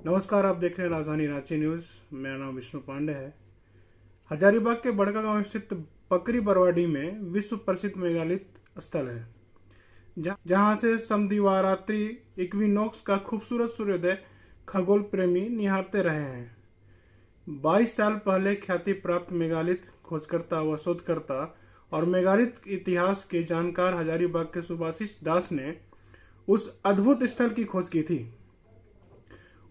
नमस्कार, आप देख रहे हैं राजधानी रांची न्यूज़। मेरा नाम विष्णु पांडे है। हजारीबाग के बड़कागांव स्थित पकरी बरवाडी में विश्व प्रसिद्ध मेगालिथ स्थल है, जहां से समदिवारात्रि इक्विनॉक्स का खूबसूरत सूर्योदय खगोल प्रेमी निहारते रहे हैं। 22 साल पहले ख्याति प्राप्त मेगालिथ खोजकर्ता व शोधकर्ता और मेगालिथ इतिहास के जानकार हजारीबाग के सुभाषिष दास ने उस अद्भुत स्थल की खोज की थी।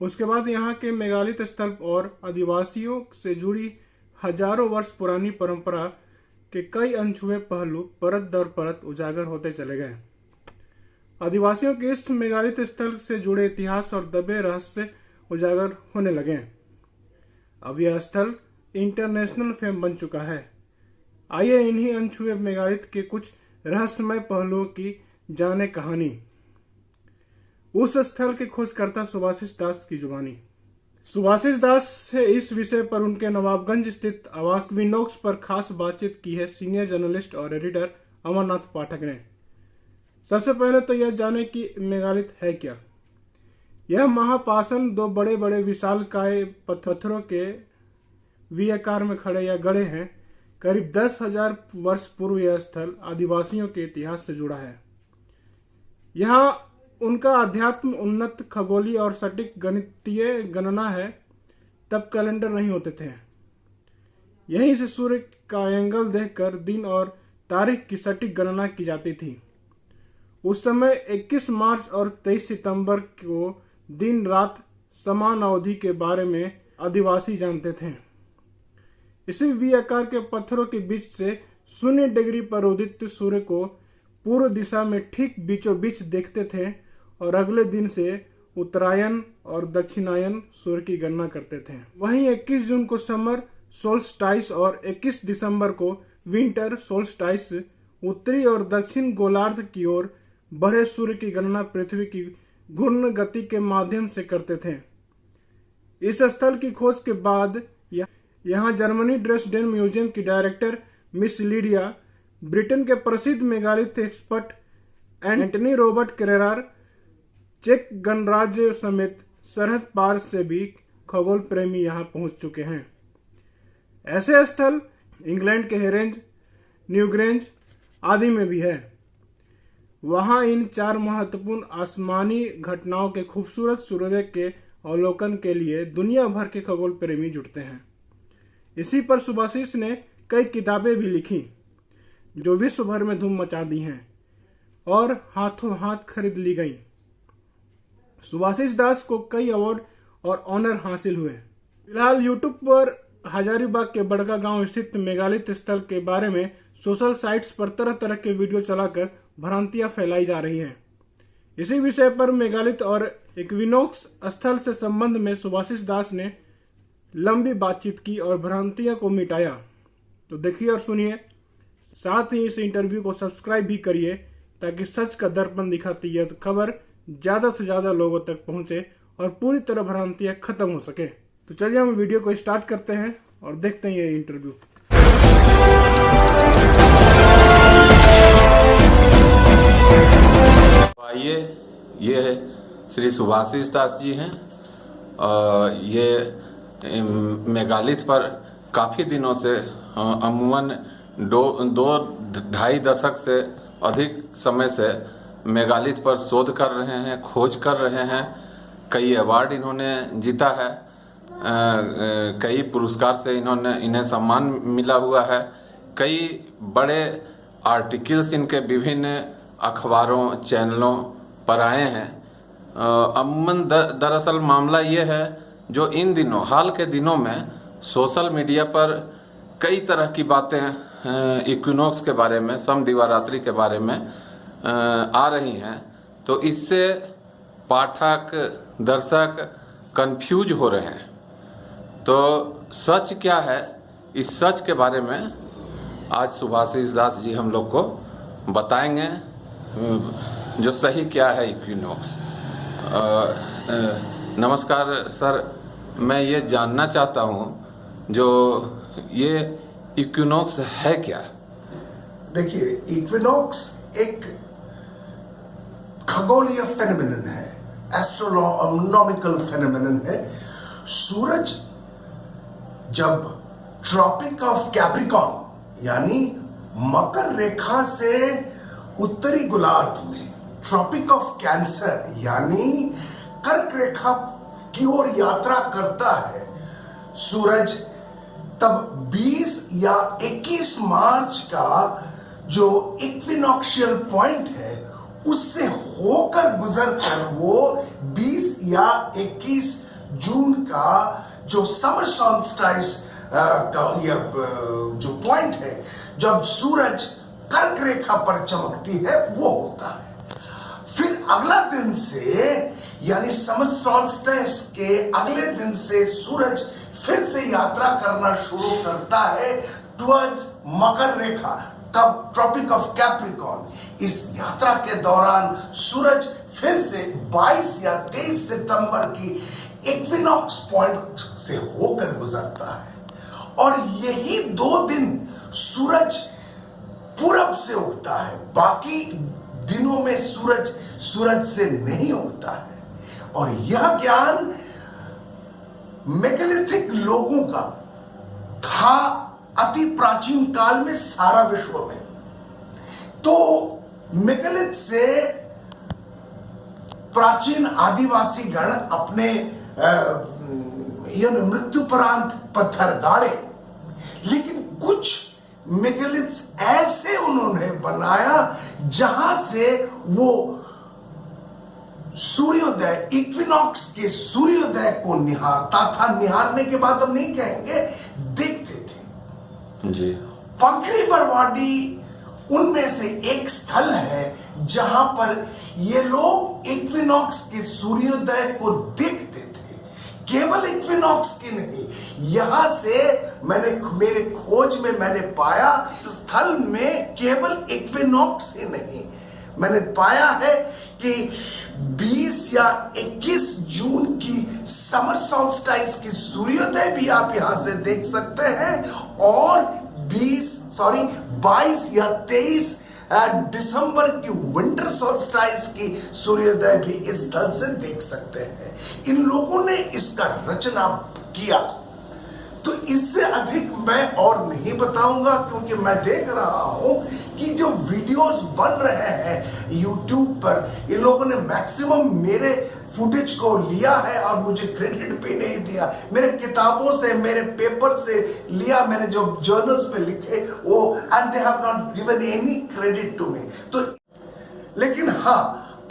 उसके बाद यहाँ के मेगालिथ स्थल और आदिवासियों से जुड़ी हजारों वर्ष पुरानी परंपरा के कई अनछुए पहलू परत दर परत उजागर होते चले गए। आदिवासियों के इस मेगालिथ स्थल से जुड़े इतिहास और दबे रहस्य उजागर होने लगे। अब यह स्थल इंटरनेशनल फेम बन चुका है। आइए इन्हीं अनछुए मेगालिथ के कुछ रहस्यमय पहलुओं की जाने कहानी, उस स्थल के खोजकर्ता सुभाषिष दास की जुबानी। सुभाषिष दास से इस विषय पर उनके नवाबगंज स्थित आवास इक्विनॉक्स पर खास बातचीत की है सीनियर जर्नलिस्ट और एडिटर अमरनाथ पाठक ने। सबसे पहले तो यह जाने कि मेगालिथ है क्या। यह महापाषाण दो बड़े बड़े विशालकाय पत्थरों के वी आकार में खड़े या गड़े हैं। करीब 10,000 वर्ष पूर्व यह स्थल आदिवासियों के इतिहास से जुड़ा है। यहाँ उनका अध्यात्म उन्नत खगोलीय और सटीक गणितीय गणना है। तब कैलेंडर नहीं होते थे। यहीं से सूर्य का एंगल देखकर दिन और तारीख की सटीक गणना की जाती थी। उस समय 21 मार्च और 23 सितंबर को दिन रात समान अवधि के बारे में आदिवासी जानते थे। इसी वी आकार के पत्थरों के बीच से 0 डिग्री पर उदित सूर्य को पूर्व दिशा में ठीक बीचों बीच देखते थे और अगले दिन से उत्तरायण और दक्षिणायन सूर्य की गणना करते थे। वहीं 21 जून को समर सोल्स्टाइस और 21 दिसंबर को विंटर सोल्स्टाइस उत्तरी और दक्षिण गोलार्ध की ओर बढ़े सूर्य की गणना पृथ्वी की घूर्ण गति के माध्यम से करते थे। इस स्थल की खोज के बाद यहाँ जर्मनी ड्रेसडेन म्यूजियम की डायरेक्टर मिस लीडिया, ब्रिटेन के प्रसिद्ध megalith expert Antony Robert Crerar, चेक गणराज्य समेत सरहद पार से भी खगोल प्रेमी यहाँ पहुंच चुके हैं। ऐसे स्थल इंग्लैंड के हेरेंज, न्यूग्रेंज आदि में भी है। वहां इन 4 महत्वपूर्ण आसमानी घटनाओं के खूबसूरत सूर्योदय के अवलोकन के लिए दुनिया भर के खगोल प्रेमी जुटते हैं। इसी पर सुभाषिष ने कई किताबें भी लिखी जो विश्व भर में धूम मचा दी हैं और हाथों हाथ खरीद ली गई। सुभाषिष दास को कई अवार्ड और ऑनर हासिल हुए। फिलहाल यूट्यूब पर हजारीबाग के बड़कागांव स्थित मेगालिथ स्थल के बारे में सोशल साइट्स पर तरह तरह के वीडियो चलाकर भ्रांतियां फैलाई जा रही हैं। इसी विषय पर मेगालिथ और इक्विनॉक्स स्थल से संबंध में सुभाषिष दास ने लंबी बातचीत की और भ्रांतियों को मिटाया। तो देखिए और सुनिए, साथ ही इस इंटरव्यू को सब्सक्राइब भी करिए ताकि सच का दर्पण दिखाती यह खबर ज्यादा से ज्यादा लोगों तक पहुंचे और पूरी तरह भ्रांतियां खत्म हो सके। तो चलिए हम वीडियो को स्टार्ट करते हैं और देखते हैं ये इंटरव्यू। आइए, ये श्री सुभाषिष दास जी हैं और ये मेगालिथ पर काफ़ी दिनों से अमूमन 2-2.5 दशक से अधिक समय से मेगालिथ पर शोध कर रहे हैं, खोज कर रहे हैं। कई अवार्ड इन्होंने जीता है, कई पुरस्कार से इन्हें सम्मान मिला हुआ है। कई बड़े आर्टिकल्स इनके विभिन्न अखबारों चैनलों पर आए हैं। अमूमन दरअसल मामला ये है जो इन दिनों हाल के दिनों में सोशल मीडिया पर कई तरह की बातें इक्विनॉक्स के बारे में, समदिवारात्रि के बारे में आ रही हैं, तो इससे पाठक दर्शक कंफ्यूज हो रहे हैं। तो सच क्या है, इस सच के बारे में आज सुभाषिष दास जी हम लोग को बताएंगे, जो सही क्या है इक्विनॉक्स। नमस्कार सर, मैं ये जानना चाहता हूँ जो ये इक्विनॉक्स है क्या? देखिए, इक्विनॉक्स एक खगोलीय फेनोमेनन है, एस्ट्रोनॉमिकल फेनोमेनन है। सूरज जब ट्रॉपिक ऑफ कैप्रिकॉर्न यानी मकर रेखा से उत्तरी गोलार्ध में, ट्रॉपिक ऑफ कैंसर यानी कर्क रेखा की ओर यात्रा करता है, सूरज तब 20 या 21 मार्च का जो इक्विनॉक्शियल पॉइंट है उससे होकर गुजरकर वो 20 या 21 जून का जो समर सॉल्स्टिस का जो पॉइंट है, जब सूरज कर्क रेखा पर चमकती है, वो होता है। फिर अगला दिन से यानी समर सॉल्स्टिस के अगले दिन से सूरज फिर से यात्रा करना शुरू करता है टुवर्ड्स मकर रेखा, कब ट्रॉपिक ऑफ कैप्रिकॉर्न। इस यात्रा के दौरान सूरज फिर से 22 या 23 सितंबर की इक्विनॉक्स पॉइंट से होकर गुजरता है, और यही 2 दिन सूरज पूरब से उगता है। बाकी दिनों में सूरज से नहीं उगता है। और यह ज्ञान मेगालिथिक लोगों का था अति प्राचीन काल में सारा विश्व में। तो मेगालिथ से प्राचीन आदिवासी गण अपने मृत्युपरांत पत्थर गाड़े, लेकिन कुछ मेगालिथ्स ऐसे उन्होंने बनाया जहां से वो सूर्योदय, इक्विनॉक्स के सूर्योदय को निहारता था। निहारने के बाद हम नहीं कहेंगे, देखते थे जी। पंखरी बरवाडी उनमें से एक स्थल है जहां पर ये लोग इक्विनॉक्स के सूर्योदय को देखते थे। केवल इक्विनॉक्स की नहीं, यहां से मेरे खोज में मैंने पाया स्थल में केवल इक्विनॉक्स ही नहीं, मैंने पाया है कि 20 या 21 जून की समर सॉल्स्टिस की सूर्योदय भी आप यहां से देख सकते हैं, और 22 या 23 दिसंबर की विंटर सॉल्स्टिस की सूर्योदय भी इस स्थल से देख सकते हैं। इन लोगों ने इसका रचना किया। तो इससे अधिक मैं और नहीं बताऊंगा, क्योंकि मैं देख रहा हूं कि जो वीडियोस बन रहे हैं YouTube पर, इन लोगों ने मैक्सिमम मेरे फुटेज को लिया है और मुझे क्रेडिट भी नहीं दिया। मेरे किताबों से, मेरे पेपर से लिया, मैंने जो जर्नल्स में लिखे वो, and they have not given any credit to me. तो लेकिन हाँ,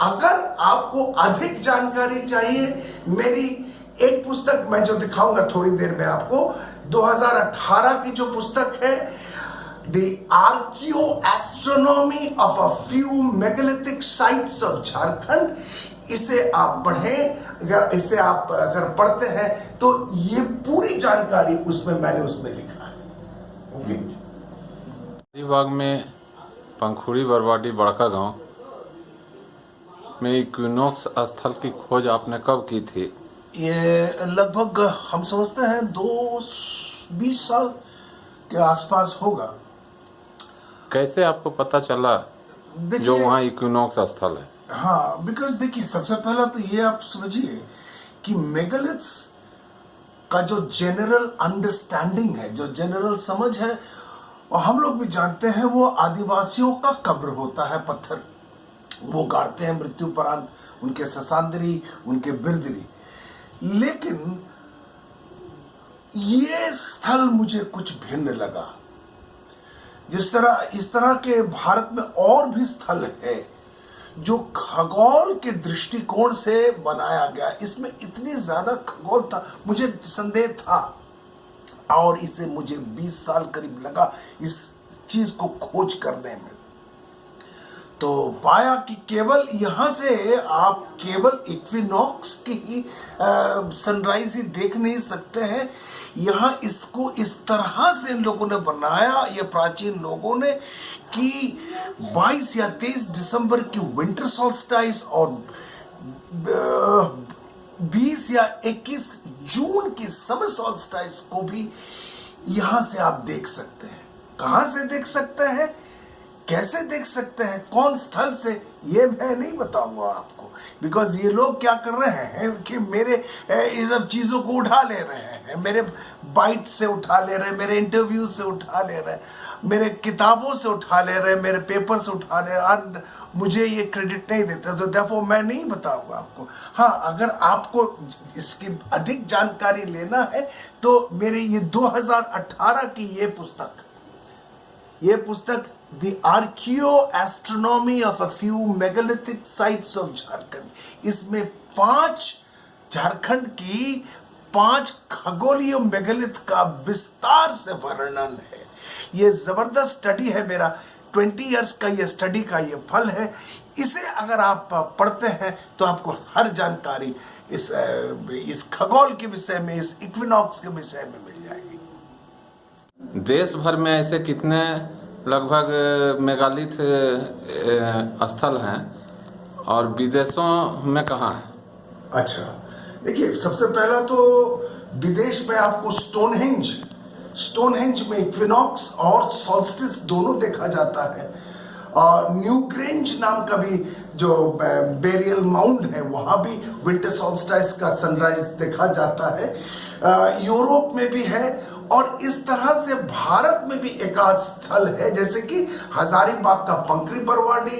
अगर आपको अधिक जानकारी चाहिए, मेरी एक पुस्तक मैं जो दिखाऊंगा थोड़ी देर में आपको, 2018 की जो पुस्तक है, The Archaeo Astronomy of a Few Megalithic Sites of Jharkhand, इसे आप पढ़ें। इसे आप अगर पढ़ते हैं तो ये पूरी जानकारी मैंने उसमें लिखा है। ओके। बाग में पंखुड़ी बरवाडी बड़का गांव में इक्विनॉक्स स्थल की खोज आपने कब की थी? ये लगभग हम समझते हैं 20 साल के आसपास होगा। कैसे आपको पता चला जो वहाँ इक्विनॉक्स स्थल है? हाँ, बिकॉज देखिए, सबसे पहला तो ये आप समझिए कि मेगालिथ्स का जो जनरल अंडरस्टैंडिंग है, जो जनरल समझ है, और हम लोग भी जानते हैं, वो आदिवासियों का कब्र होता है, पत्थर वो गाड़ते हैं मृत्युपरांत, उनके ससांदरी, उनके बिरदरी। लेकिन ये स्थल मुझे कुछ भिन्न लगा। इस तरह के भारत में और भी स्थल है जो खगोल के दृष्टिकोण से बनाया गया। इसमें इतनी ज्यादा खगोल था, मुझे संदेह था, और इसे मुझे 20 साल करीब लगा इस चीज को खोज करने में। तो पाया कि केवल यहां से आप केवल इक्विनॉक्स की ही सनराइज ही देख नहीं सकते हैं। यहाँ इसको इस तरह से इन लोगों ने बनाया, ये प्राचीन लोगों ने, कि 22 या 23 दिसंबर की विंटर सॉल्स्टिस और 20 या 21 जून की समर सॉल्स्टिस को भी यहाँ से आप देख सकते हैं। कहाँ से देख सकते हैं, कैसे देख सकते हैं, कौन स्थल से, ये मैं नहीं बताऊंगा आपको। बिकॉज ये लोग क्या कर रहे हैं कि मेरे ये सब चीज़ों को उठा ले रहे हैं, मेरे बाइट से उठा ले रहे हैं, मेरे इंटरव्यू से उठा ले रहे हैं, मेरे किताबों से उठा ले रहे हैं, मेरे पेपर से उठा ले रहे हैं, मुझे ये क्रेडिट नहीं देते, तो देखो मैं नहीं बताऊंगा आपको। हाँ, अगर आपको इसकी अधिक जानकारी लेना है तो मेरे ये 2018 की ये पुस्तक the archaeo astronomy of a few megalithic sites of Jharkhand, इसमें 5 झारखंड की 5 खगोलीय मेगालिथ का विस्तार से वर्णन है। ये जबरदस्त स्टडी है, मेरा 20 इयर्स का ये स्टडी का ये फल है। इसे अगर आप पढ़ते हैं तो आपको हर जानकारी इस खगोल के विषय में, इस इक्विनॉक्स के विषय में मिल जाएगी। देश भर में ऐसे कितने लगभग मेगालिथ स्थल हैं और विदेशों में कहाँ है? अच्छा, देखिए, सबसे पहला तो विदेश में आपको स्टोनहेंज में इक्विनॉक्स और सॉल्स्टिस दोनों देखा जाता है। न्यू ग्रेंज नाम का भी जो बेरियल माउंड है, वहां भी विंटर सॉल्स्टिस का सनराइज देखा जाता है। यूरोप में भी है और इस तरह से भारत में भी एकाध स्थल है, जैसे कि हजारीबाग का पंकरी बरवाडी,